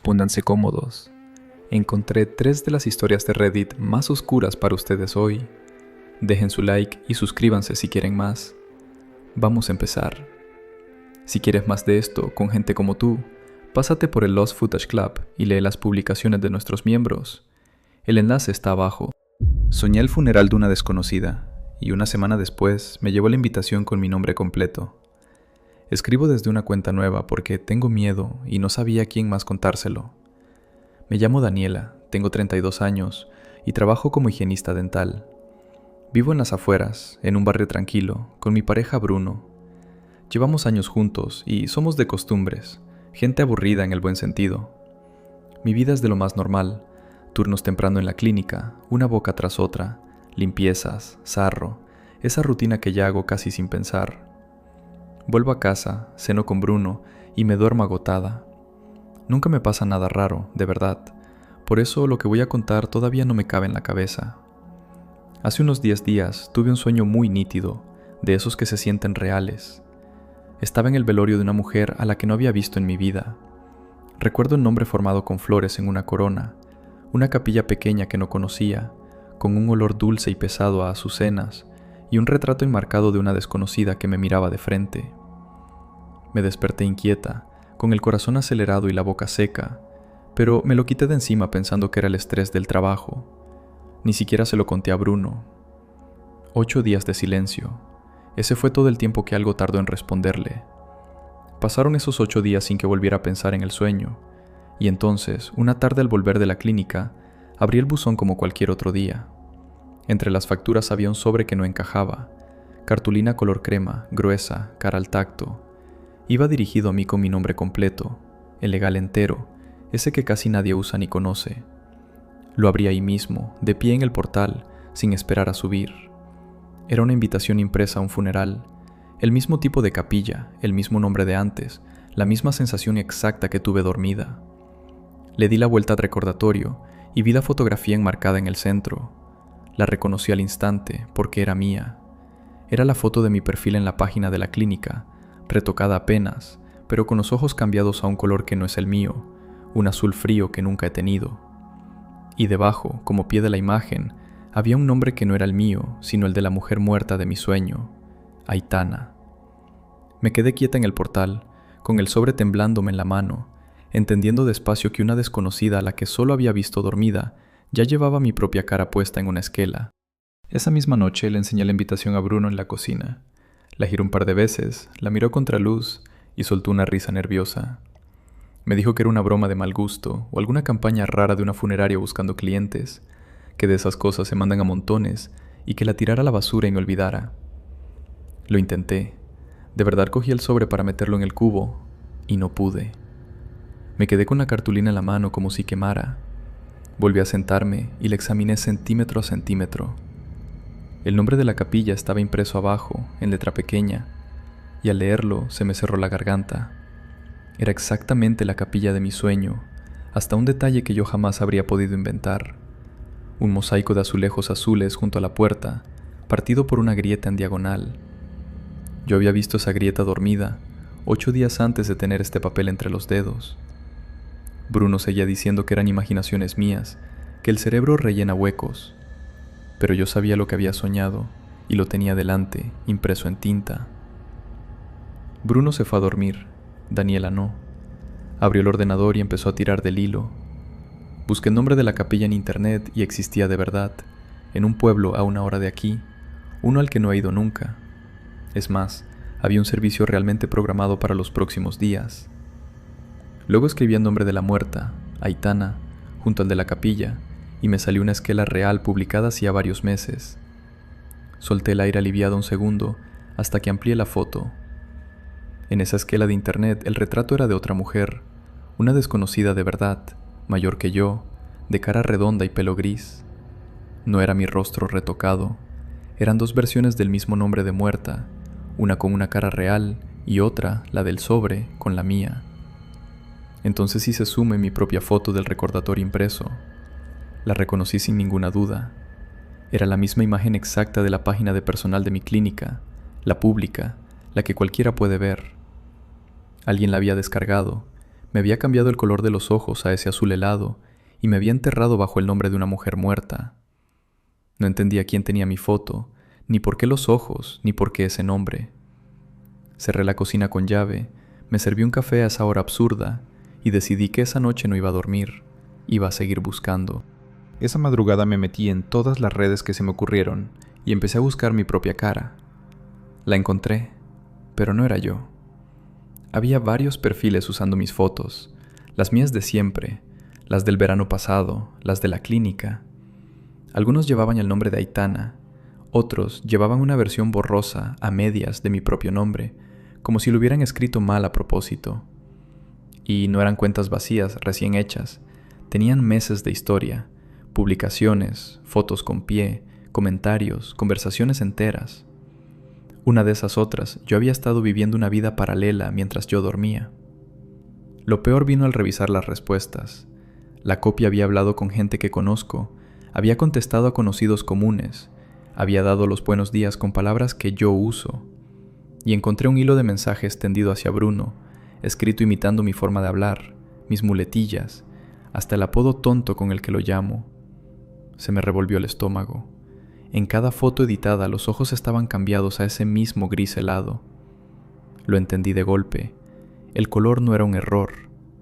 pónganse cómodos. Encontré 3 de las historias de Reddit más oscuras para ustedes hoy. Dejen su like y suscríbanse si quieren más. Vamos a empezar. Si quieres más de esto con gente como tú, pásate por el Lost Footage Club y lee las publicaciones de nuestros miembros. El enlace está abajo. Soñé el funeral de una desconocida, y una semana después me llegó la invitación con mi nombre completo. Escribo desde una cuenta nueva porque tengo miedo y no sabía a quién más contárselo. Me llamo Daniela, tengo 32 años y trabajo como higienista dental. Vivo en las afueras, en un barrio tranquilo, con mi pareja Bruno. Llevamos años juntos y somos de costumbres, gente aburrida en el buen sentido. Mi vida es de lo más normal, turnos temprano en la clínica, una boca tras otra, limpiezas, sarro, esa rutina que ya hago casi sin pensar. Vuelvo a casa, ceno con Bruno y me duermo agotada. Nunca me pasa nada raro, de verdad. Por eso lo que voy a contar todavía no me cabe en la cabeza. Hace unos 10 días tuve un sueño muy nítido, de esos que se sienten reales. Estaba en el velorio de una mujer a la que no había visto en mi vida. Recuerdo un nombre formado con flores en una corona, una capilla pequeña que no conocía, con un olor dulce y pesado a azucenas, y un retrato enmarcado de una desconocida que me miraba de frente. Me desperté inquieta, con el corazón acelerado y la boca seca, pero me lo quité de encima pensando que era el estrés del trabajo. Ni siquiera se lo conté a Bruno. 8 días de silencio. Ese fue todo el tiempo que algo tardó en responderle. Pasaron esos 8 días sin que volviera a pensar en el sueño, y entonces, una tarde al volver de la clínica, abrí el buzón como cualquier otro día. Entre las facturas había un sobre que no encajaba, cartulina color crema, gruesa, cara al tacto. Iba dirigido a mí con mi nombre completo, el legal entero, ese que casi nadie usa ni conoce. Lo abrí ahí mismo, de pie en el portal, sin esperar a subir. Era una invitación impresa a un funeral, el mismo tipo de capilla, el mismo nombre de antes, la misma sensación exacta que tuve dormida. Le di la vuelta al recordatorio y vi la fotografía enmarcada en el centro. La reconocí al instante porque era mía. Era la foto de mi perfil en la página de la clínica, retocada apenas, pero con los ojos cambiados a un color que no es el mío, un azul frío que nunca he tenido. Y debajo, como pie de la imagen, había un nombre que no era el mío, sino el de la mujer muerta de mi sueño, Aitana. Me quedé quieta en el portal, con el sobre temblándome en la mano, entendiendo despacio que una desconocida a la que solo había visto dormida ya llevaba mi propia cara puesta en una esquela. Esa misma noche le enseñé la invitación a Bruno en la cocina. La giró un par de veces, la miró contra luz y soltó una risa nerviosa. Me dijo que era una broma de mal gusto o alguna campaña rara de una funeraria buscando clientes, que de esas cosas se mandan a montones y que la tirara a la basura y me olvidara. Lo intenté. De verdad cogí el sobre para meterlo en el cubo y no pude. Me quedé con la cartulina en la mano como si quemara. Volví a sentarme y la examiné centímetro a centímetro. El nombre de la capilla estaba impreso abajo, en letra pequeña, y al leerlo se me cerró la garganta. Era exactamente la capilla de mi sueño, hasta un detalle que yo jamás habría podido inventar. Un mosaico de azulejos azules junto a la puerta, partido por una grieta en diagonal. Yo había visto esa grieta dormida, 8 días antes de tener este papel entre los dedos. Bruno seguía diciendo que eran imaginaciones mías, que el cerebro rellena huecos. Pero yo sabía lo que había soñado y lo tenía delante, impreso en tinta. Bruno se fue a dormir, Daniela no. Abrió el ordenador y empezó a tirar del hilo. Busqué el nombre de la capilla en internet y existía de verdad, en un pueblo a 1 hora de aquí, uno al que no he ido nunca. Es más, había un servicio realmente programado para los próximos días. Luego escribí el nombre de la muerta, Aitana, junto al de la capilla, y me salió una esquela real publicada hacía varios meses. Solté el aire aliviado un segundo hasta que amplié la foto. En esa esquela de internet el retrato era de otra mujer, una desconocida de verdad, mayor que yo, de cara redonda y pelo gris. No era mi rostro retocado, eran 2 versiones del mismo nombre de muerta, una con una cara real y otra, la del sobre, con la mía. Entonces hice zoom en mi propia foto del recordatorio impreso. La reconocí sin ninguna duda. Era la misma imagen exacta de la página de personal de mi clínica, la pública, la que cualquiera puede ver. Alguien la había descargado, Me había cambiado el color de los ojos a ese azul helado y me había enterrado bajo el nombre de una mujer muerta. No entendía quién tenía mi foto, ni por qué los ojos, ni por qué ese nombre. Cerré la cocina con llave, me serví un café a esa hora absurda y decidí que esa noche no iba a dormir, iba a seguir buscando. Esa madrugada me metí en todas las redes que se me ocurrieron y empecé a buscar mi propia cara. La encontré, pero no era yo. Había varios perfiles usando mis fotos, las mías de siempre, las del verano pasado, las de la clínica. Algunos llevaban el nombre de Aitana, otros llevaban una versión borrosa, a medias, de mi propio nombre, como si lo hubieran escrito mal a propósito. Y no eran cuentas vacías, recién hechas, tenían meses de historia, publicaciones, fotos con pie, comentarios, conversaciones enteras. Una de esas otras, yo había estado viviendo una vida paralela mientras yo dormía. Lo peor vino al revisar las respuestas. La copia había hablado con gente que conozco, había contestado a conocidos comunes, había dado los buenos días con palabras que yo uso, y encontré un hilo de mensajes tendido hacia Bruno, escrito imitando mi forma de hablar, mis muletillas, hasta el apodo tonto con el que lo llamo. Se me revolvió el estómago. En cada foto editada los ojos estaban cambiados a ese mismo gris helado. Lo entendí de golpe. El color no era un error,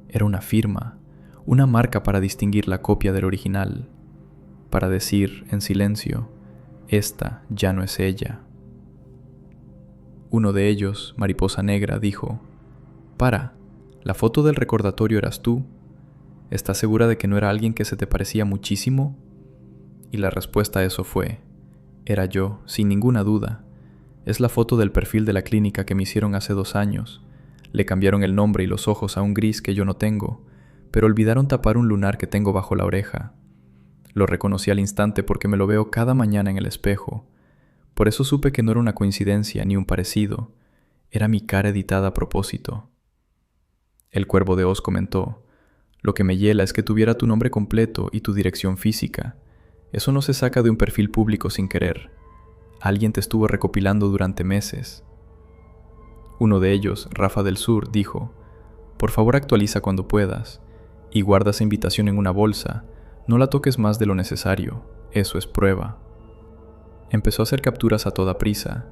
era una firma, una marca para distinguir la copia del original, para decir, en silencio, esta ya no es ella. Uno de ellos, Mariposa Negra, dijo: «Para, ¿la foto del recordatorio eras tú? ¿Estás segura de que no era alguien que se te parecía muchísimo?» Y la respuesta a eso fue: «Era yo, sin ninguna duda. Es la foto del perfil de la clínica que me hicieron hace 2 años. Le cambiaron el nombre y los ojos a un gris que yo no tengo, pero olvidaron tapar un lunar que tengo bajo la oreja. Lo reconocí al instante porque me lo veo cada mañana en el espejo. Por eso supe que no era una coincidencia ni un parecido. Era mi cara editada a propósito». El Cuervo de Oz comentó: «Lo que me hiela es que tuviera tu nombre completo y tu dirección física. Eso no se saca de un perfil público sin querer. Alguien te estuvo recopilando durante meses». Uno de ellos, Rafa del Sur, dijo: «Por favor, actualiza cuando puedas y guarda esa invitación en una bolsa. No la toques más de lo necesario, eso es prueba». Empezó a hacer capturas a toda prisa,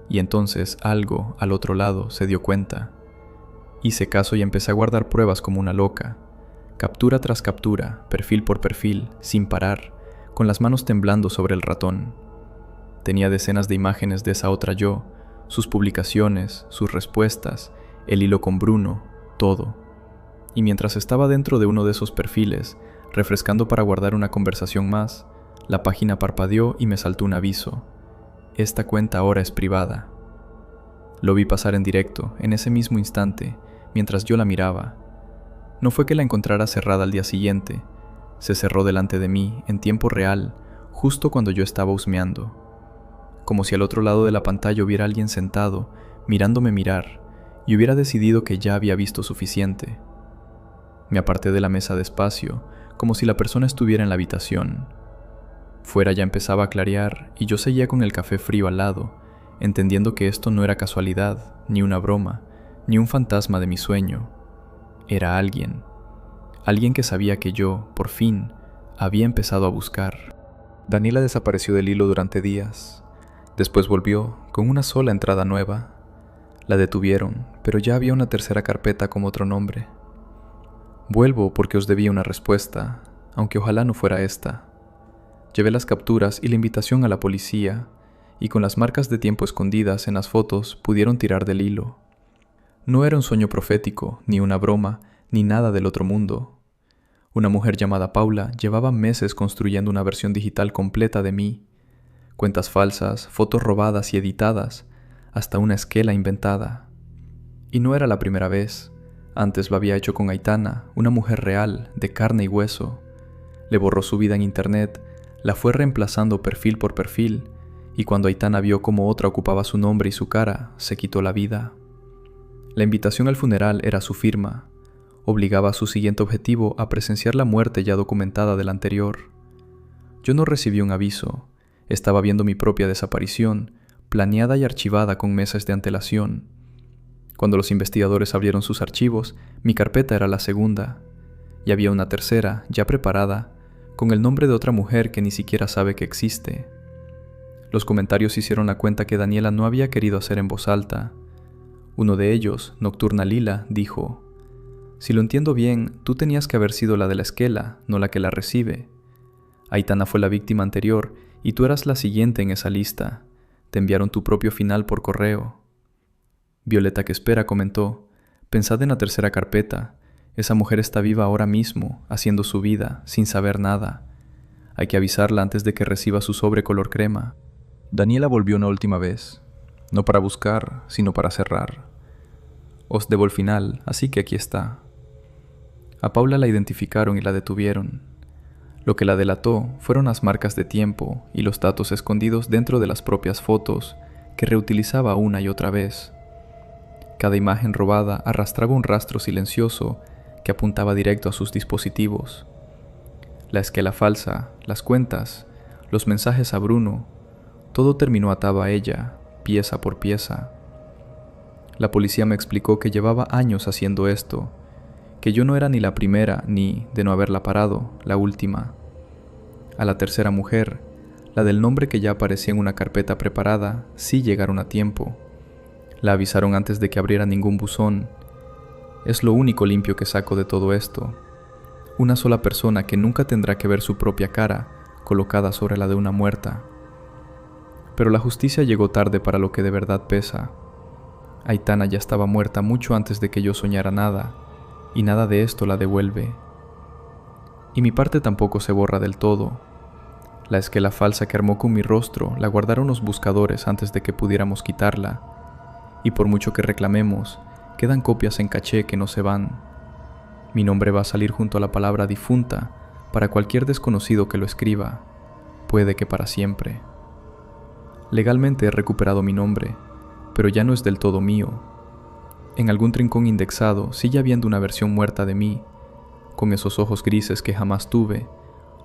y entonces algo al otro lado se dio cuenta. Hice caso y empecé a guardar pruebas como una loca. Captura tras captura, perfil por perfil, sin parar, con las manos temblando sobre el ratón. Tenía decenas de imágenes de esa otra yo, sus publicaciones, sus respuestas, el hilo con Bruno, todo. Y mientras estaba dentro de uno de esos perfiles, refrescando para guardar una conversación más, la página parpadeó y me saltó un aviso: «Esta cuenta ahora es privada». Lo vi pasar en directo, en ese mismo instante, mientras yo la miraba. No fue que la encontrara cerrada al día siguiente. Se cerró delante de mí, en tiempo real, justo cuando yo estaba husmeando. Como si al otro lado de la pantalla hubiera alguien sentado, mirándome mirar, y hubiera decidido que ya había visto suficiente. Me aparté de la mesa despacio, como si la persona estuviera en la habitación. Fuera ya empezaba a clarear y yo seguía con el café frío al lado, entendiendo que esto no era casualidad, ni una broma, ni un fantasma de mi sueño. Era alguien que sabía que yo, por fin, había empezado a buscar. Daniela desapareció del hilo durante días. Después volvió, con una sola entrada nueva. La detuvieron, pero ya había una tercera carpeta con otro nombre. Vuelvo porque os debía una respuesta, aunque ojalá no fuera esta. Llevé las capturas y la invitación a la policía, y con las marcas de tiempo escondidas en las fotos pudieron tirar del hilo. No era un sueño profético, ni una broma, ni nada del otro mundo. Una mujer llamada Paula llevaba meses construyendo una versión digital completa de mí. Cuentas falsas, fotos robadas y editadas, hasta una esquela inventada. Y no era la primera vez. Antes lo había hecho con Aitana, una mujer real, de carne y hueso. Le borró su vida en internet, la fue reemplazando perfil por perfil, y cuando Aitana vio cómo otra ocupaba su nombre y su cara, se quitó la vida. La invitación al funeral era su firma. Obligaba a su siguiente objetivo a presenciar la muerte ya documentada del anterior. Yo no recibí un aviso. Estaba viendo mi propia desaparición, planeada y archivada con meses de antelación. Cuando los investigadores abrieron sus archivos, mi carpeta era la segunda, y había una tercera, ya preparada, con el nombre de otra mujer que ni siquiera sabe que existe. Los comentarios hicieron la cuenta que Daniela no había querido hacer en voz alta. Uno de ellos, Nocturna Lila, dijo: «Si lo entiendo bien, tú tenías que haber sido la de la esquela, no la que la recibe. Aitana fue la víctima anterior y tú eras la siguiente en esa lista. Te enviaron tu propio final por correo». Violeta que espera comentó: «Pensad en la tercera carpeta. Esa mujer está viva ahora mismo, haciendo su vida, sin saber nada. Hay que avisarla antes de que reciba su sobre color crema». Daniela volvió una última vez, no para buscar, sino para cerrar. «Os debo el final, así que aquí está». A Paula la identificaron y la detuvieron. Lo que la delató fueron las marcas de tiempo y los datos escondidos dentro de las propias fotos que reutilizaba una y otra vez. Cada imagen robada arrastraba un rastro silencioso que apuntaba directo a sus dispositivos. La esquela falsa, las cuentas, los mensajes a Bruno, todo terminó atado a ella, pieza por pieza. La policía me explicó que llevaba años haciendo esto, que yo no era ni la primera ni, de no haberla parado, la última. A la tercera mujer, la del nombre que ya aparecía en una carpeta preparada, sí llegaron a tiempo. La avisaron antes de que abriera ningún buzón. Es lo único limpio que saco de todo esto. Una sola persona que nunca tendrá que ver su propia cara colocada sobre la de una muerta. Pero la justicia llegó tarde para lo que de verdad pesa. Aitana ya estaba muerta mucho antes de que yo soñara nada, y nada de esto la devuelve. Y mi parte tampoco se borra del todo. La esquela falsa que armó con mi rostro la guardaron los buscadores antes de que pudiéramos quitarla, y por mucho que reclamemos, quedan copias en caché que no se van. Mi nombre va a salir junto a la palabra difunta para cualquier desconocido que lo escriba, puede que para siempre. Legalmente he recuperado mi nombre, pero ya no es del todo mío. En algún rincón indexado sigue habiendo una versión muerta de mí, con esos ojos grises que jamás tuve,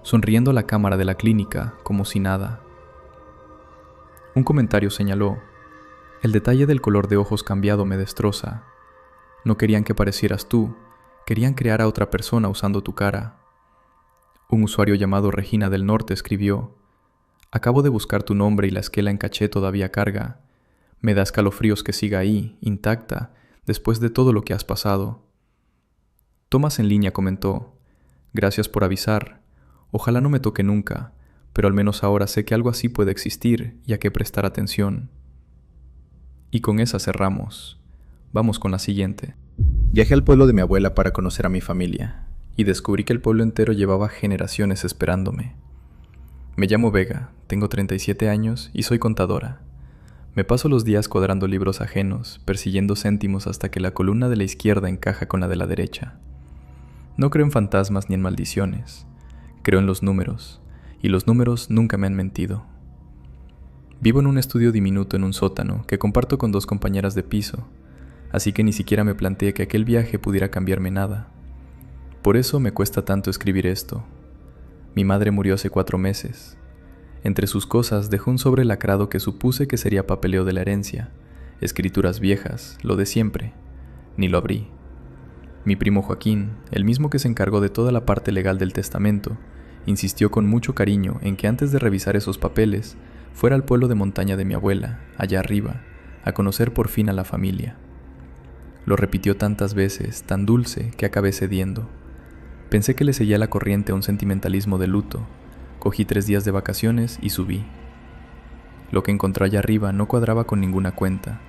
sonriendo a la cámara de la clínica como si nada. Un comentario señaló: «El detalle del color de ojos cambiado me destroza. No querían que parecieras tú, querían crear a otra persona usando tu cara». Un usuario llamado Regina del Norte escribió: «Acabo de buscar tu nombre y la esquela en caché todavía carga. Me da escalofríos que siga ahí, intacta, después de todo lo que has pasado». Tomás en línea comentó: «Gracias por avisar. Ojalá no me toque nunca, pero al menos ahora sé que algo así puede existir y hay que prestar atención». Y con esa cerramos. Vamos con la siguiente. Viajé al pueblo de mi abuela para conocer a mi familia, y descubrí que el pueblo entero llevaba generaciones esperándome. Me llamo Vega, tengo 37 años y soy contadora. Me paso los días cuadrando libros ajenos, persiguiendo céntimos hasta que la columna de la izquierda encaja con la de la derecha. No creo en fantasmas ni en maldiciones. Creo en los números, y los números nunca me han mentido. Vivo en un estudio diminuto en un sótano que comparto con 2 compañeras de piso, así que ni siquiera me planteé que aquel viaje pudiera cambiarme nada. Por eso me cuesta tanto escribir esto. Mi madre murió hace 4 meses. Entre sus cosas dejó un sobre lacrado que supuse que sería papeleo de la herencia, escrituras viejas, lo de siempre. Ni lo abrí. Mi primo Joaquín, el mismo que se encargó de toda la parte legal del testamento, insistió con mucho cariño en que antes de revisar esos papeles, fuera al pueblo de montaña de mi abuela, allá arriba, a conocer por fin a la familia. Lo repitió tantas veces, tan dulce, que acabé cediendo. Pensé que le seguía la corriente a un sentimentalismo de luto. Cogí 3 días de vacaciones y subí. Lo que encontré allá arriba no cuadraba con ninguna cuenta.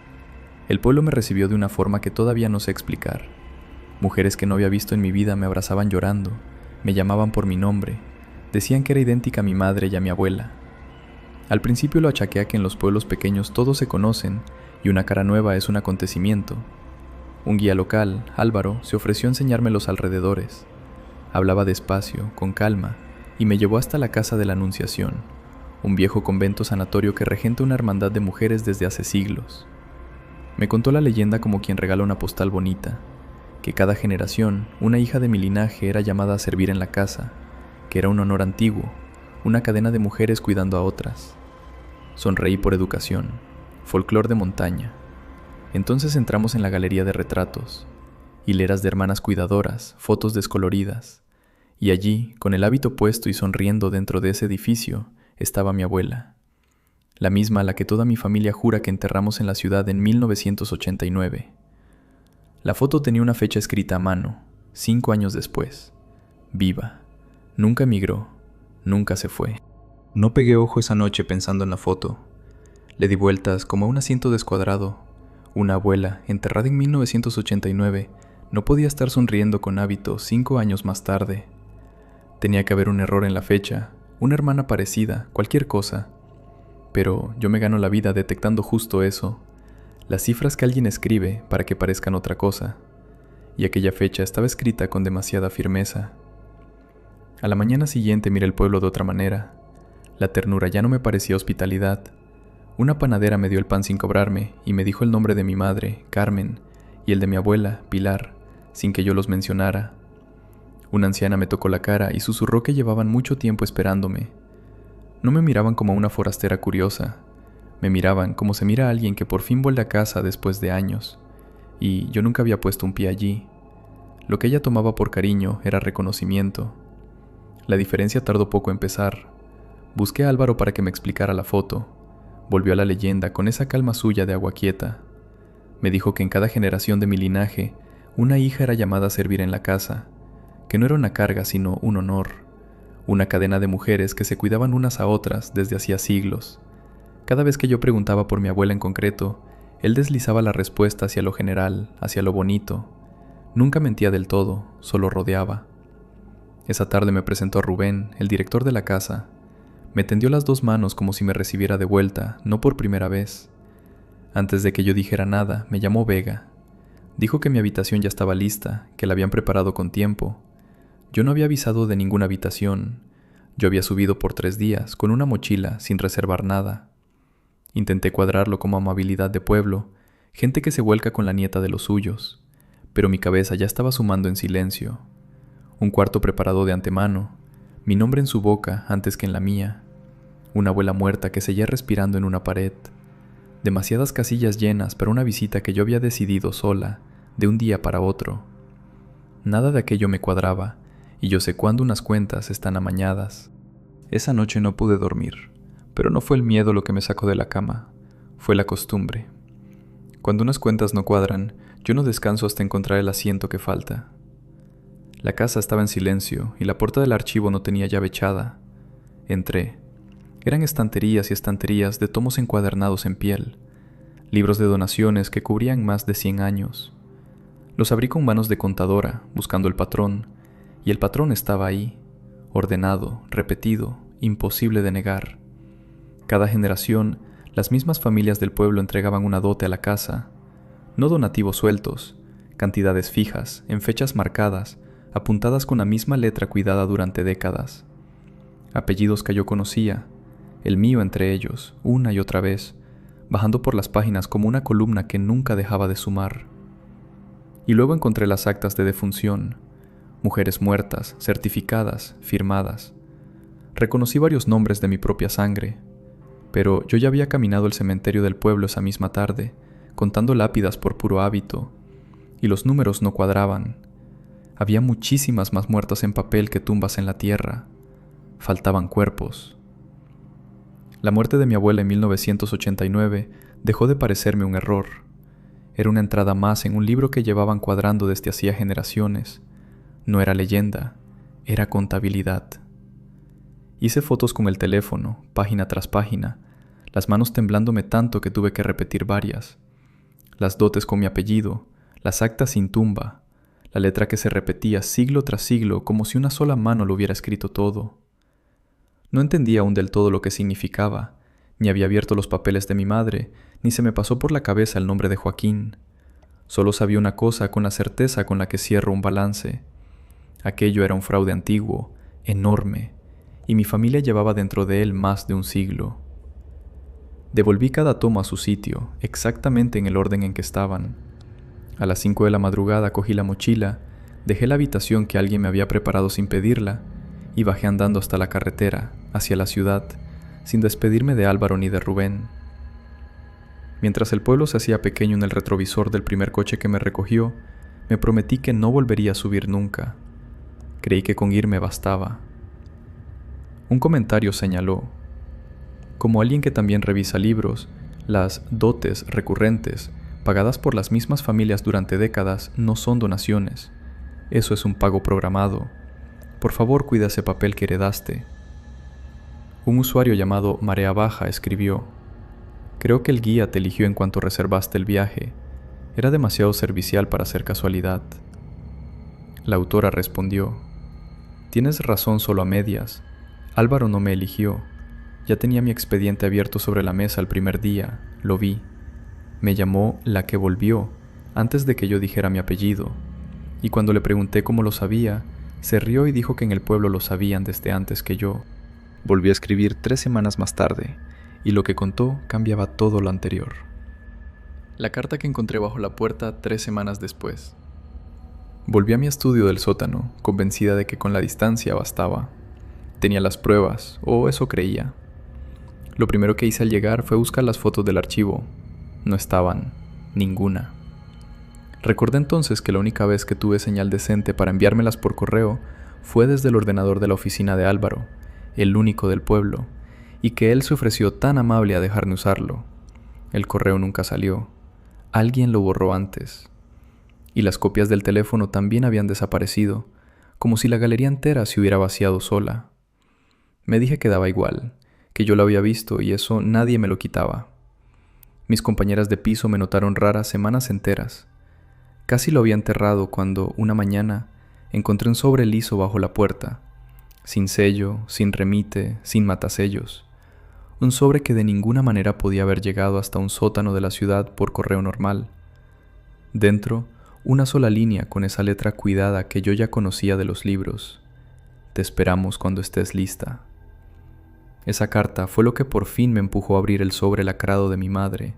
El pueblo me recibió de una forma que todavía no sé explicar. Mujeres que no había visto en mi vida me abrazaban llorando, me llamaban por mi nombre, decían que era idéntica a mi madre y a mi abuela. Al principio lo achaqué a que en los pueblos pequeños todos se conocen y una cara nueva es un acontecimiento. Un guía local, Álvaro, se ofreció a enseñarme los alrededores. Hablaba despacio, con calma, y me llevó hasta la casa de la Anunciación, un viejo convento sanatorio que regenta una hermandad de mujeres desde hace siglos. Me contó la leyenda como quien regala una postal bonita, que cada generación, una hija de mi linaje era llamada a servir en la casa, que era un honor antiguo, una cadena de mujeres cuidando a otras. Sonreí por educación, folclor de montaña. Entonces entramos en la galería de retratos, hileras de hermanas cuidadoras, fotos descoloridas, y allí, con el hábito puesto y sonriendo dentro de ese edificio, estaba mi abuela, la misma a la que toda mi familia jura que enterramos en la ciudad en 1989. La foto tenía una fecha escrita a mano, 5 años después. Viva. Nunca emigró, nunca se fue. No pegué ojo esa noche pensando en la foto. Le di vueltas como a un asiento descuadrado. Una abuela, enterrada en 1989, no podía estar sonriendo con hábito 5 años más tarde. Tenía que haber un error en la fecha, una hermana parecida, cualquier cosa. Pero yo me gano la vida detectando justo eso, las cifras que alguien escribe para que parezcan otra cosa. Y aquella fecha estaba escrita con demasiada firmeza. A la mañana siguiente miré el pueblo de otra manera. La ternura ya no me parecía hospitalidad. Una panadera me dio el pan sin cobrarme y me dijo el nombre de mi madre, Carmen, y el de mi abuela, Pilar, sin que yo los mencionara. Una anciana me tocó la cara y susurró que llevaban mucho tiempo esperándome. No me miraban como una forastera curiosa. Me miraban como se mira a alguien que por fin vuelve a casa después de años. Y yo nunca había puesto un pie allí. Lo que ella tomaba por cariño era reconocimiento. La diferencia tardó poco en empezar. Busqué a Álvaro para que me explicara la foto. Volvió a la leyenda con esa calma suya de agua quieta. Me dijo que en cada generación de mi linaje, una hija era llamada a servir en la casa, que no era una carga sino un honor, una cadena de mujeres que se cuidaban unas a otras desde hacía siglos. Cada vez que yo preguntaba por mi abuela en concreto, él deslizaba la respuesta hacia lo general, hacia lo bonito. Nunca mentía del todo, solo rodeaba. Esa tarde me presentó a Rubén, el director de la casa. Me tendió las 2 manos como si me recibiera de vuelta, no por primera vez. Antes de que yo dijera nada, me llamó Vega. Dijo que mi habitación ya estaba lista, que la habían preparado con tiempo. Yo no había avisado de ninguna habitación. Yo había subido por 3 días, con una mochila, sin reservar nada. Intenté cuadrarlo como amabilidad de pueblo, gente que se vuelca con la nieta de los suyos, pero mi cabeza ya estaba sumando en silencio. Un cuarto preparado de antemano, mi nombre en su boca antes que en la mía, una abuela muerta que seguía respirando en una pared, demasiadas casillas llenas para una visita que yo había decidido sola, de un día para otro. Nada de aquello me cuadraba, y yo sé cuándo unas cuentas están amañadas. Esa noche no pude dormir, pero no fue el miedo lo que me sacó de la cama, fue la costumbre. Cuando unas cuentas no cuadran, yo no descanso hasta encontrar el asiento que falta. La casa estaba en silencio y la puerta del archivo no tenía llave echada. Entré. Eran estanterías y estanterías de tomos encuadernados en piel, libros de donaciones que cubrían más de 100 años. Los abrí con manos de contadora, buscando el patrón, y el patrón estaba ahí, ordenado, repetido, imposible de negar. Cada generación, las mismas familias del pueblo entregaban una dote a la casa, no donativos sueltos, cantidades fijas, en fechas marcadas, apuntadas con la misma letra cuidada durante décadas. Apellidos que yo conocía, el mío entre ellos, una y otra vez, bajando por las páginas como una columna que nunca dejaba de sumar. Y luego encontré las actas de defunción, mujeres muertas, certificadas, firmadas. Reconocí varios nombres de mi propia sangre, pero yo ya había caminado el cementerio del pueblo esa misma tarde, contando lápidas por puro hábito, y los números no cuadraban. Había muchísimas más muertas en papel que tumbas en la tierra. Faltaban cuerpos. La muerte de mi abuela en 1989 dejó de parecerme un error. Era una entrada más en un libro que llevaban cuadrando desde hacía generaciones. No era leyenda, era contabilidad. Hice fotos con el teléfono, página tras página, las manos temblándome tanto que tuve que repetir varias. Las dotes con mi apellido, las actas sin tumba, la letra que se repetía siglo tras siglo como si una sola mano lo hubiera escrito todo. No entendía aún del todo lo que significaba, ni había abierto los papeles de mi madre, ni se me pasó por la cabeza el nombre de Joaquín. Solo sabía una cosa con la certeza con la que cierro un balance. Aquello era un fraude antiguo, enorme, y mi familia llevaba dentro de él más de un siglo. Devolví cada tomo a su sitio, exactamente en el orden en que estaban. A las 5 de la madrugada cogí la mochila, dejé la habitación que alguien me había preparado sin pedirla, y bajé andando hasta la carretera, hacia la ciudad, sin despedirme de Álvaro ni de Rubén. Mientras el pueblo se hacía pequeño en el retrovisor del primer coche que me recogió, me prometí que no volvería a subir nunca. Creí que con irme bastaba. Un comentario señaló: como alguien que también revisa libros, las dotes recurrentes, pagadas por las mismas familias durante décadas, no son donaciones. Eso es un pago programado. Por favor, cuida ese papel que heredaste. Un usuario llamado Marea Baja escribió: creo que el guía te eligió en cuanto reservaste el viaje. Era demasiado servicial para ser casualidad. La autora respondió: tienes razón solo a medias. Álvaro no me eligió. Ya tenía mi expediente abierto sobre la mesa el primer día. Lo vi. Me llamó la que volvió, antes de que yo dijera mi apellido. Y cuando le pregunté cómo lo sabía, se rió y dijo que en el pueblo lo sabían desde antes que yo. Volvió a escribir 3 semanas más tarde, y lo que contó cambiaba todo lo anterior. La carta que encontré bajo la puerta 3 semanas después. Volví a mi estudio del sótano, convencida de que con la distancia bastaba. Tenía las pruebas, o eso creía. Lo primero que hice al llegar fue buscar las fotos del archivo. No estaban, ninguna. Recordé entonces que la única vez que tuve señal decente para enviármelas por correo fue desde el ordenador de la oficina de Álvaro, el único del pueblo, y que él se ofreció tan amable a dejarme usarlo. El correo nunca salió. Alguien lo borró antes. Y las copias del teléfono también habían desaparecido, como si la galería entera se hubiera vaciado sola. Me dije que daba igual, que yo lo había visto y eso nadie me lo quitaba. Mis compañeras de piso me notaron rara semanas enteras. Casi lo había enterrado cuando, una mañana, encontré un sobre liso bajo la puerta, sin sello, sin remite, sin matasellos. Un sobre que de ninguna manera podía haber llegado hasta un sótano de la ciudad por correo normal. Dentro, una sola línea con esa letra cuidada que yo ya conocía de los libros. Te esperamos cuando estés lista. Esa carta fue lo que por fin me empujó a abrir el sobre lacrado de mi madre,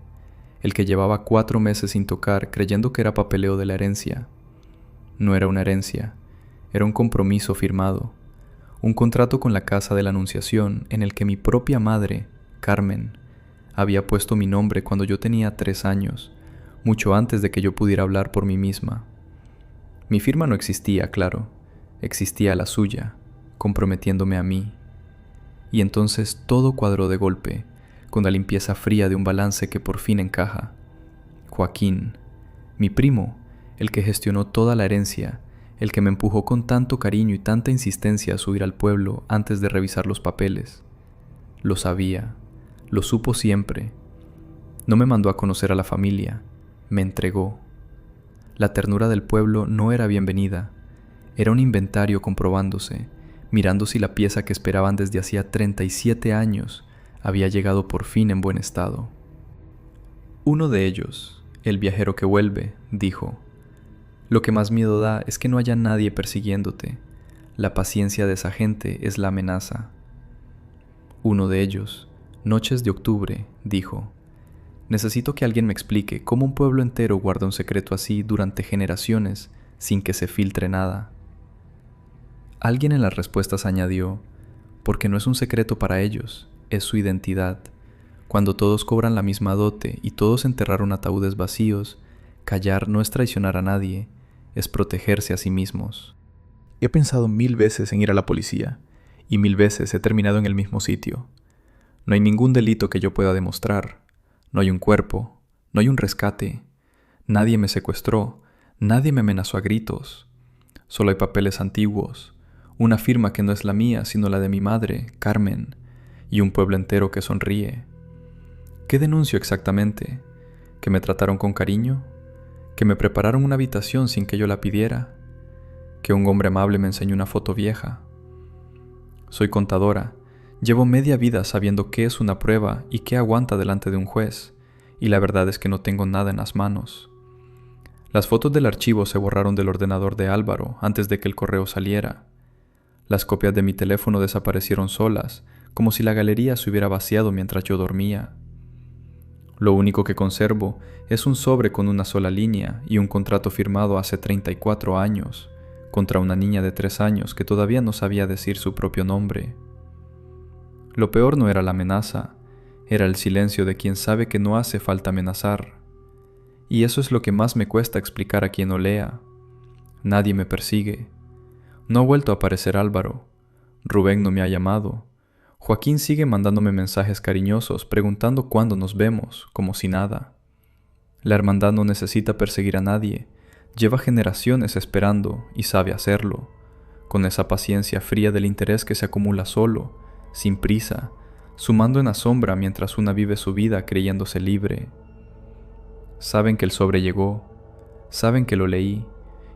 el que llevaba 4 meses sin tocar creyendo que era papeleo de la herencia. No era una herencia, era un compromiso firmado, un contrato con la Casa de la Anunciación en el que mi propia madre, Carmen, había puesto mi nombre cuando yo tenía 3 años, mucho antes de que yo pudiera hablar por mí misma. Mi firma no existía, claro, existía la suya, comprometiéndome a mí. Y entonces todo cuadró de golpe, con la limpieza fría de un balance que por fin encaja. Joaquín, mi primo, el que gestionó toda la herencia, el que me empujó con tanto cariño y tanta insistencia a subir al pueblo antes de revisar los papeles. Lo sabía, lo supo siempre. No me mandó a conocer a la familia, me entregó. La ternura del pueblo no era bienvenida, era un inventario comprobándose, mirando si la pieza que esperaban desde hacía 37 años había llegado por fin en buen estado. Uno de ellos, el viajero que vuelve, dijo: lo que más miedo da es que no haya nadie persiguiéndote. La paciencia de esa gente es la amenaza. Uno de ellos, Noches de Octubre, dijo: necesito que alguien me explique cómo un pueblo entero guarda un secreto así durante generaciones sin que se filtre nada. Alguien en las respuestas añadió: porque no es un secreto para ellos, es su identidad. Cuando todos cobran la misma dote y todos enterraron ataúdes vacíos, callar no es traicionar a nadie, es protegerse a sí mismos. He pensado 1000 veces en ir a la policía, y 1000 veces he terminado en el mismo sitio. No hay ningún delito que yo pueda demostrar. No hay un cuerpo, no hay un rescate. Nadie me secuestró, nadie me amenazó a gritos. Solo hay papeles antiguos, una firma que no es la mía sino la de mi madre, Carmen, y un pueblo entero que sonríe. ¿Qué denuncio exactamente? ¿Que me trataron con cariño? ¿Que me prepararon una habitación sin que yo la pidiera? ¿Que un hombre amable me enseñó una foto vieja? Soy contadora, llevo media vida sabiendo qué es una prueba y qué aguanta delante de un juez, y la verdad es que no tengo nada en las manos. Las fotos del archivo se borraron del ordenador de Álvaro antes de que el correo saliera. Las copias de mi teléfono desaparecieron solas, como si la galería se hubiera vaciado mientras yo dormía. Lo único que conservo es un sobre con una sola línea y un contrato firmado hace 34 años, contra una niña de 3 años que todavía no sabía decir su propio nombre. Lo peor no era la amenaza, Era el silencio de quien sabe que no hace falta amenazar. Y eso es lo que más me cuesta explicar a quien no lea. Nadie me persigue. No ha vuelto a aparecer Álvaro. Rubén no me ha llamado. Joaquín sigue mandándome mensajes cariñosos preguntando cuándo nos vemos, como si nada. La hermandad no necesita perseguir a nadie. Lleva generaciones esperando y sabe hacerlo, con esa paciencia fría del interés que se acumula solo, sin prisa, sumando en la sombra mientras una vive su vida creyéndose libre. Saben que el sobre llegó, saben que lo leí,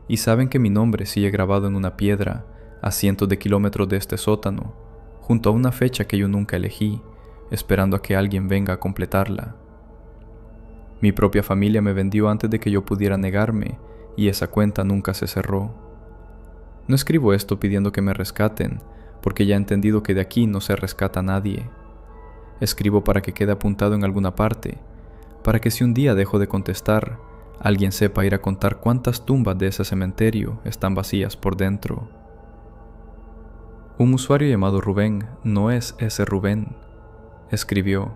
y saben que mi nombre sigue grabado en una piedra a cientos de kilómetros de este sótano, junto a una fecha que yo nunca elegí, esperando a que alguien venga a completarla. Mi propia familia me vendió antes de que yo pudiera negarme, y esa cuenta nunca se cerró. No escribo esto pidiendo que me rescaten, porque ya he entendido que de aquí no se rescata a nadie. Escribo para que quede apuntado en alguna parte, para que si un día dejo de contestar, alguien sepa ir a contar cuántas tumbas de ese cementerio están vacías por dentro. Un usuario llamado Rubén no es ese Rubén. Escribió: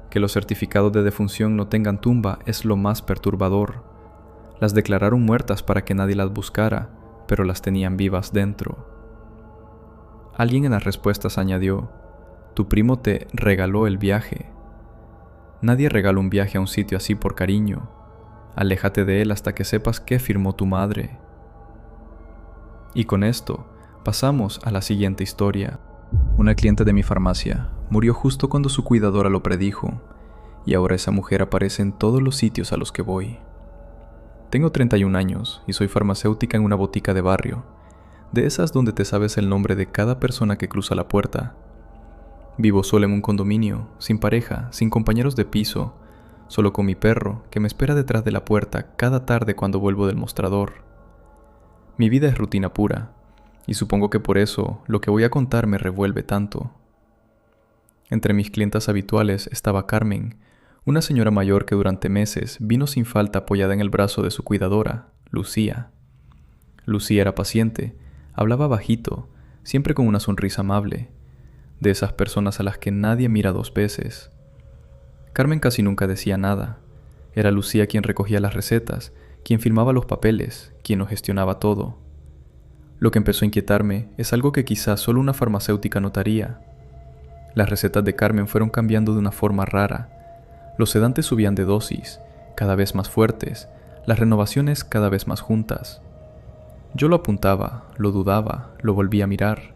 que los certificados de defunción no tengan tumba es lo más perturbador. Las declararon muertas para que nadie las buscara, pero las tenían vivas dentro. Alguien en las respuestas añadió: tu primo te regaló el viaje. Nadie regala un viaje a un sitio así por cariño. Aléjate de él hasta que sepas qué firmó tu madre. Y con esto, pasamos a la siguiente historia. Una cliente de mi farmacia murió justo cuando su cuidadora lo predijo, y ahora esa mujer aparece en todos los sitios a los que voy. Tengo 31 años y soy farmacéutica en una botica de barrio, de esas donde te sabes el nombre de cada persona que cruza la puerta. Vivo sola en un condominio, sin pareja, sin compañeros de piso, solo con mi perro que me espera detrás de la puerta cada tarde cuando vuelvo del mostrador. Mi vida es rutina pura, y supongo que por eso lo que voy a contar me revuelve tanto. Entre mis clientas habituales estaba Carmen, una señora mayor que durante meses vino sin falta apoyada en el brazo de su cuidadora, Lucía. Lucía era paciente, hablaba bajito, siempre con una sonrisa amable, de esas personas a las que nadie mira dos veces. Carmen casi nunca decía nada. Era Lucía quien recogía las recetas, quien firmaba los papeles, quien lo gestionaba todo. Lo que empezó a inquietarme es algo que quizás solo una farmacéutica notaría. Las recetas de Carmen fueron cambiando de una forma rara. Los sedantes subían de dosis, cada vez más fuertes, las renovaciones cada vez más juntas. Yo lo apuntaba, lo dudaba, lo volvía a mirar.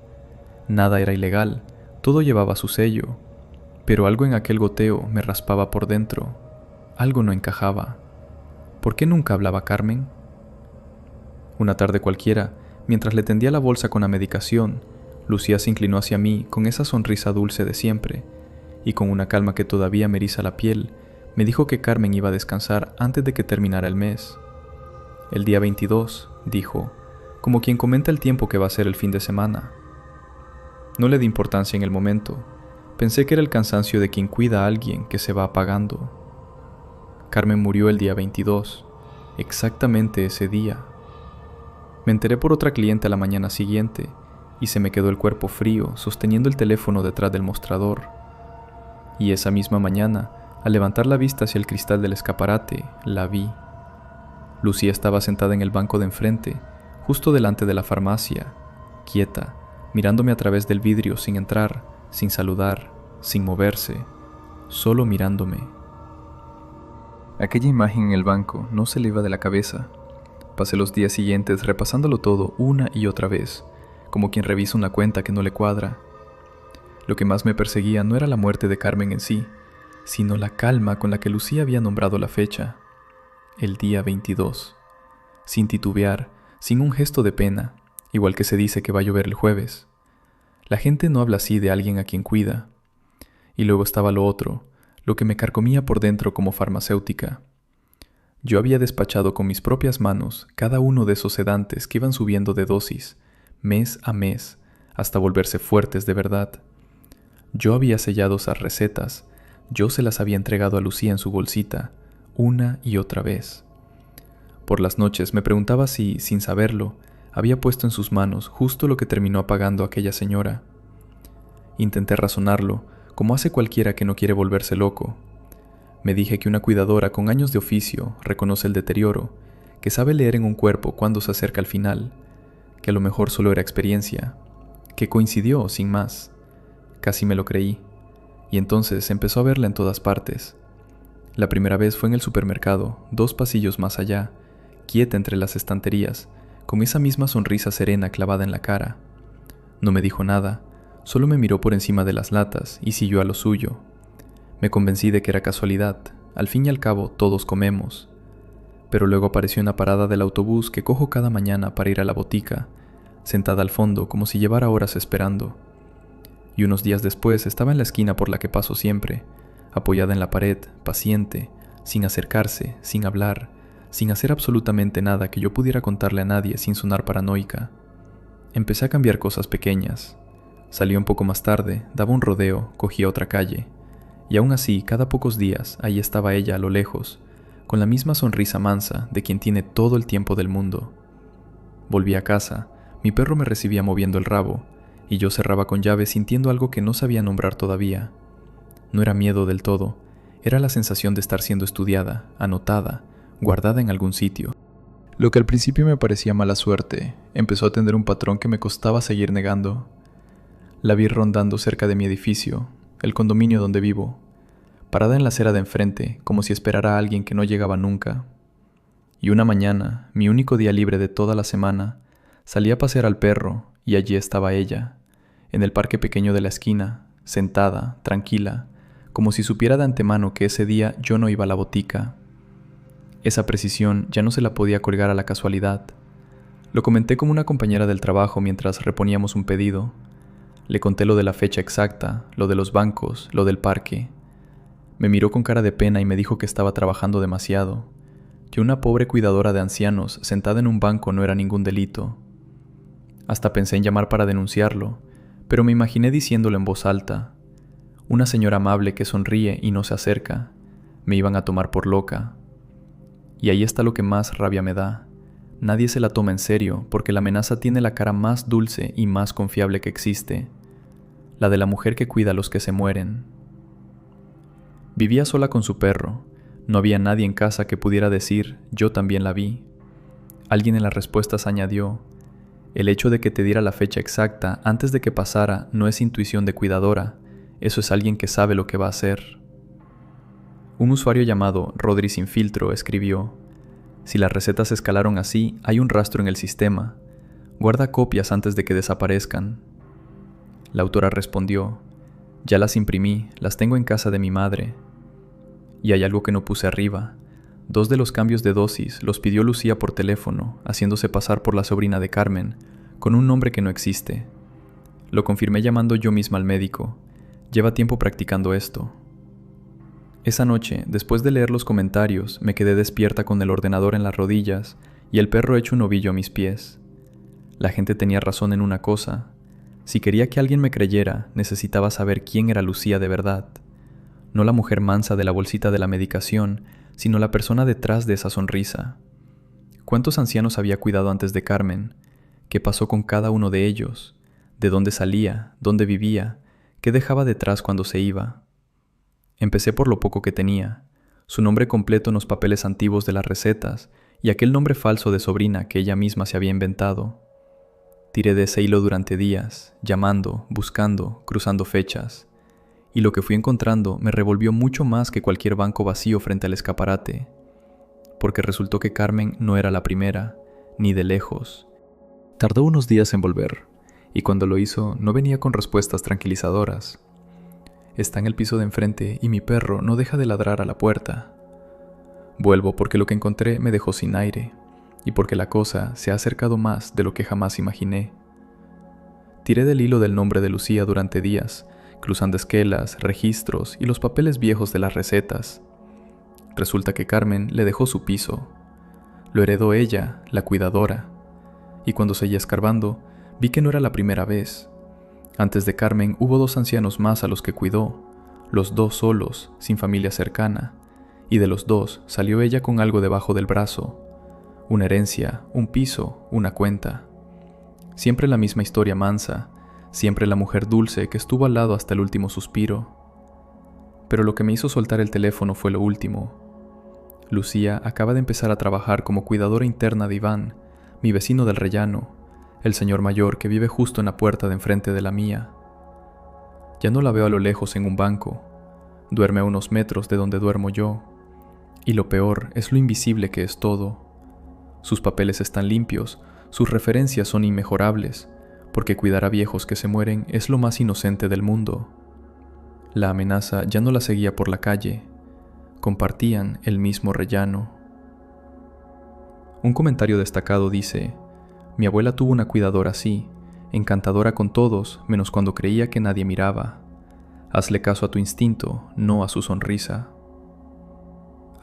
Nada era ilegal, todo llevaba su sello, pero algo en aquel goteo me raspaba por dentro. Algo no encajaba. ¿Por qué nunca hablaba Carmen? Una tarde cualquiera, mientras le tendía la bolsa con la medicación, Lucía se inclinó hacia mí con esa sonrisa dulce de siempre, y con una calma que todavía me eriza la piel, me dijo que Carmen iba a descansar antes de que terminara el mes. El día 22, dijo, como quien comenta el tiempo que va a ser el fin de semana. No le di importancia en el momento. Pensé que era el cansancio de quien cuida a alguien que se va apagando. Carmen murió el día 22, exactamente ese día. Me enteré por otra cliente a la mañana siguiente, y se me quedó el cuerpo frío sosteniendo el teléfono detrás del mostrador. Y esa misma mañana, al levantar la vista hacia el cristal del escaparate, la vi. Lucía estaba sentada en el banco de enfrente, justo delante de la farmacia, quieta, mirándome a través del vidrio sin entrar, sin saludar, sin moverse, solo mirándome. Aquella imagen en el banco no se le iba de la cabeza. Pasé los días siguientes repasándolo todo una y otra vez, como quien revisa una cuenta que no le cuadra. Lo que más me perseguía no era la muerte de Carmen en sí, sino la calma con la que Lucía había nombrado la fecha, el día 22, sin titubear, sin un gesto de pena, igual que se dice que va a llover el jueves. La gente no habla así de alguien a quien cuida. Y luego estaba lo otro, lo que me carcomía por dentro como farmacéutica. Yo había despachado con mis propias manos cada uno de esos sedantes que iban subiendo de dosis, mes a mes, hasta volverse fuertes de verdad. Yo había sellado esas recetas, yo se las había entregado a Lucía en su bolsita, una y otra vez. Por las noches me preguntaba si, sin saberlo, había puesto en sus manos justo lo que terminó apagando a aquella señora. Intenté razonarlo, como hace cualquiera que no quiere volverse loco. Me dije que una cuidadora con años de oficio reconoce el deterioro, que sabe leer en un cuerpo cuando se acerca al final, que a lo mejor solo era experiencia, que coincidió sin más. Casi me lo creí, y entonces empezó a verla en todas partes. La primera vez fue en el supermercado, 2 pasillos más allá, quieta entre las estanterías, con esa misma sonrisa serena clavada en la cara. No me dijo nada, solo me miró por encima de las latas y siguió a lo suyo. Me convencí de que era casualidad, al fin y al cabo todos comemos. Pero luego apareció en la parada del autobús que cojo cada mañana para ir a la botica, sentada al fondo como si llevara horas esperando. Y unos días después estaba en la esquina por la que paso siempre, apoyada en la pared, paciente, sin acercarse, sin hablar, sin hacer absolutamente nada que yo pudiera contarle a nadie sin sonar paranoica. Empecé a cambiar cosas pequeñas. Salí un poco más tarde, daba un rodeo, cogía otra calle. Y aún así, cada pocos días, ahí estaba ella a lo lejos, con la misma sonrisa mansa de quien tiene todo el tiempo del mundo. Volví a casa, mi perro me recibía moviendo el rabo, y yo cerraba con llave sintiendo algo que no sabía nombrar todavía. No era miedo del todo, era la sensación de estar siendo estudiada, anotada, guardada en algún sitio. Lo que al principio me parecía mala suerte, empezó a tener un patrón que me costaba seguir negando. La vi rondando cerca de mi edificio, el condominio donde vivo, parada en la acera de enfrente, como si esperara a alguien que no llegaba nunca. Y una mañana, mi único día libre de toda la semana, salí a pasear al perro y allí estaba ella, en el parque pequeño de la esquina, sentada, tranquila, como si supiera de antemano que ese día yo no iba a la botica. Esa precisión ya no se la podía colgar a la casualidad. Lo comenté con una compañera del trabajo mientras reponíamos un pedido. Le conté lo de la fecha exacta, lo de los bancos, lo del parque. Me miró con cara de pena y me dijo que estaba trabajando demasiado, que una pobre cuidadora de ancianos sentada en un banco no era ningún delito. Hasta pensé en llamar para denunciarlo, pero me imaginé diciéndolo en voz alta. Una señora amable que sonríe y no se acerca. Me iban a tomar por loca. Y ahí está lo que más rabia me da. Nadie se la toma en serio porque la amenaza tiene la cara más dulce y más confiable que existe, la de la mujer que cuida a los que se mueren. Vivía sola con su perro. No había nadie en casa que pudiera decir, yo también la vi. Alguien en las respuestas añadió, el hecho de que te diera la fecha exacta antes de que pasara no es intuición de cuidadora, eso es alguien que sabe lo que va a hacer. Un usuario llamado Rodri Sin Filtro escribió, si las recetas escalaron así, hay un rastro en el sistema. Guarda copias antes de que desaparezcan. La autora respondió, ya las imprimí, las tengo en casa de mi madre. Y hay algo que no puse arriba. 2 de los cambios de dosis los pidió Lucía por teléfono, haciéndose pasar por la sobrina de Carmen, con un nombre que no existe. Lo confirmé llamando yo misma al médico. Lleva tiempo practicando esto. Esa noche, después de leer los comentarios, me quedé despierta con el ordenador en las rodillas y el perro hecho un ovillo a mis pies. La gente tenía razón en una cosa. Si quería que alguien me creyera, necesitaba saber quién era Lucía de verdad. No la mujer mansa de la bolsita de la medicación, sino la persona detrás de esa sonrisa. ¿Cuántos ancianos había cuidado antes de Carmen? ¿Qué pasó con cada uno de ellos? ¿De dónde salía? ¿Dónde vivía? ¿Qué dejaba detrás cuando se iba? Empecé por lo poco que tenía, su nombre completo en los papeles antiguos de las recetas y aquel nombre falso de sobrina que ella misma se había inventado. Tiré de ese hilo durante días, llamando, buscando, cruzando fechas, y lo que fui encontrando me revolvió mucho más que cualquier banco vacío frente al escaparate, porque resultó que Carmen no era la primera, ni de lejos. Tardó unos días en volver, y cuando lo hizo no venía con respuestas tranquilizadoras. Está en el piso de enfrente y mi perro no deja de ladrar a la puerta. Vuelvo porque lo que encontré me dejó sin aire y porque la cosa se ha acercado más de lo que jamás imaginé. Tiré del hilo del nombre de Lucía durante días, cruzando esquelas, registros y los papeles viejos de las recetas. Resulta que Carmen le dejó su piso. Lo heredó ella, la cuidadora. Y cuando seguía escarbando, vi que no era la primera vez. Antes de Carmen hubo 2 ancianos más a los que cuidó, los 2 solos, sin familia cercana, y de los 2 salió ella con algo debajo del brazo, una herencia, un piso, una cuenta. Siempre la misma historia mansa, siempre la mujer dulce que estuvo al lado hasta el último suspiro. Pero lo que me hizo soltar el teléfono fue lo último. Lucía acaba de empezar a trabajar como cuidadora interna de Iván, mi vecino del rellano, el señor mayor que vive justo en la puerta de enfrente de la mía. Ya no la veo a lo lejos en un banco, duerme a unos metros de donde duermo yo, y lo peor es lo invisible que es todo. Sus papeles están limpios, sus referencias son inmejorables, porque cuidar a viejos que se mueren es lo más inocente del mundo. La amenaza ya no la seguía por la calle, compartían el mismo rellano. Un comentario destacado dice: mi abuela tuvo una cuidadora así, encantadora con todos menos cuando creía que nadie miraba. Hazle caso a tu instinto, no a su sonrisa.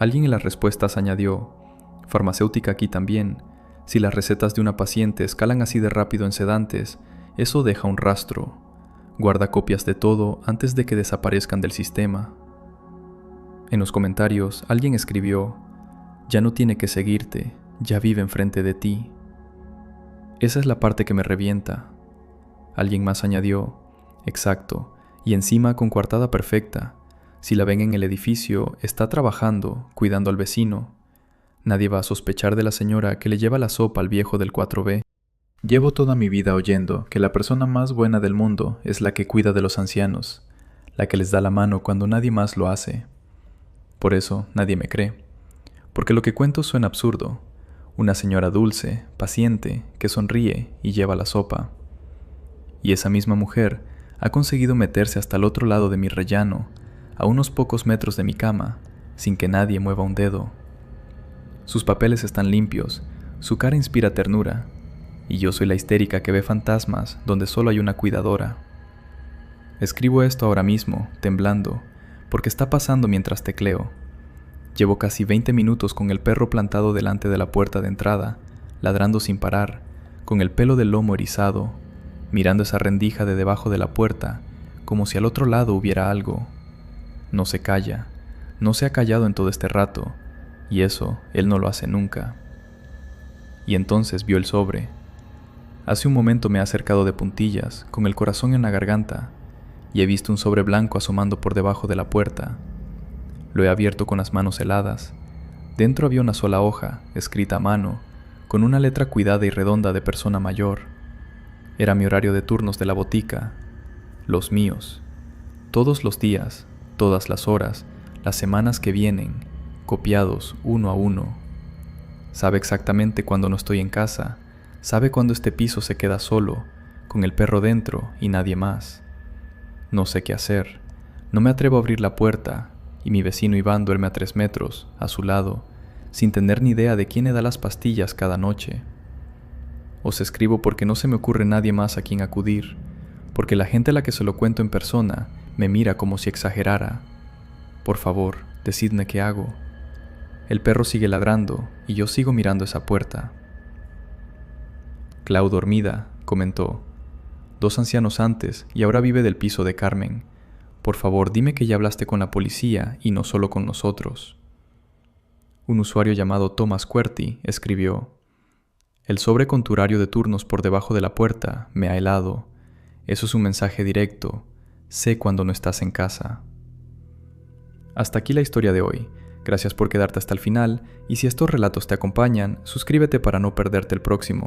Alguien en las respuestas añadió: farmacéutica aquí también. Si las recetas de una paciente escalan así de rápido en sedantes, eso deja un rastro. Guarda copias de todo antes de que desaparezcan del sistema. En los comentarios, alguien escribió: ya no tiene que seguirte, ya vive enfrente de ti. Esa es la parte que me revienta. Alguien más añadió: exacto, y encima con coartada perfecta. Si la ven en el edificio, está trabajando, cuidando al vecino. Nadie va a sospechar de la señora que le lleva la sopa al viejo del 4B. Llevo toda mi vida oyendo que la persona más buena del mundo es la que cuida de los ancianos, la que les da la mano cuando nadie más lo hace. Por eso nadie me cree, porque lo que cuento suena absurdo. Una señora dulce, paciente, que sonríe y lleva la sopa. Y esa misma mujer ha conseguido meterse hasta el otro lado de mi rellano, a unos pocos metros de mi cama, sin que nadie mueva un dedo. Sus papeles están limpios, su cara inspira ternura, y yo soy la histérica que ve fantasmas donde solo hay una cuidadora. Escribo esto ahora mismo, temblando, porque está pasando mientras tecleo. Llevo casi 20 minutos con el perro plantado delante de la puerta de entrada, ladrando sin parar, con el pelo del lomo erizado, mirando esa rendija de debajo de la puerta, como si al otro lado hubiera algo. No se calla, no se ha callado en todo este rato, y eso él no lo hace nunca. Y entonces vio el sobre. Hace un momento me ha acercado de puntillas, con el corazón en la garganta, y he visto un sobre blanco asomando por debajo de la puerta. Lo he abierto con las manos heladas. Dentro había una sola hoja, escrita a mano, con una letra cuidada y redonda de persona mayor. Era mi horario de turnos de la botica, los míos. Todos los días, todas las horas, las semanas que vienen, copiados uno a uno. Sabe exactamente cuando no estoy en casa, sabe cuando este piso se queda solo, con el perro dentro y nadie más. No sé qué hacer, no me atrevo a abrir la puerta, y mi vecino Iván duerme a 3 metros, a su lado, sin tener ni idea de quién le da las pastillas cada noche. Os escribo porque no se me ocurre nadie más a quien acudir, porque la gente a la que se lo cuento en persona me mira como si exagerara. Por favor, decidme qué hago. El perro sigue ladrando y yo sigo mirando esa puerta. Clau dormida, comentó. 2 ancianos antes y ahora vive del piso de Carmen. Por favor, dime que ya hablaste con la policía y no solo con nosotros. Un usuario llamado Thomas Querty escribió: el sobre con tu horario de turnos por debajo de la puerta me ha helado. Eso es un mensaje directo. Sé cuando no estás en casa. Hasta aquí la historia de hoy. Gracias por quedarte hasta el final, y si estos relatos te acompañan, suscríbete para no perderte el próximo.